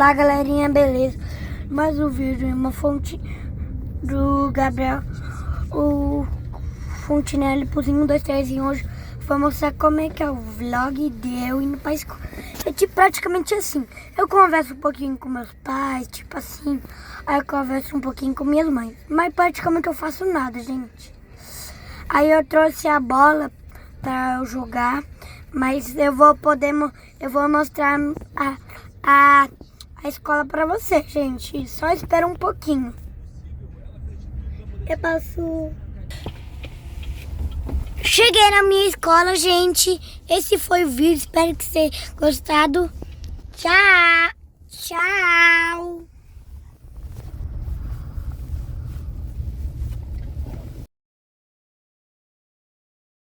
Fala galerinha, beleza? Mais um vídeo em uma fonte do Gabriel, o Fontinelli pro 1, 2, 3, e hoje vou mostrar como é que é o vlog de eu indo pra escola. É tipo praticamente assim, eu converso um pouquinho com meus pais, tipo assim, aí eu converso um pouquinho com minhas mães, mas praticamente eu faço nada, gente. Aí eu trouxe a bola pra eu jogar, mas eu vou mostrar a escola pra você, gente. Só espera um pouquinho. Eu passo. Cheguei na minha escola, gente. Esse foi o vídeo. Espero que você tenha gostado. Tchau. Tchau.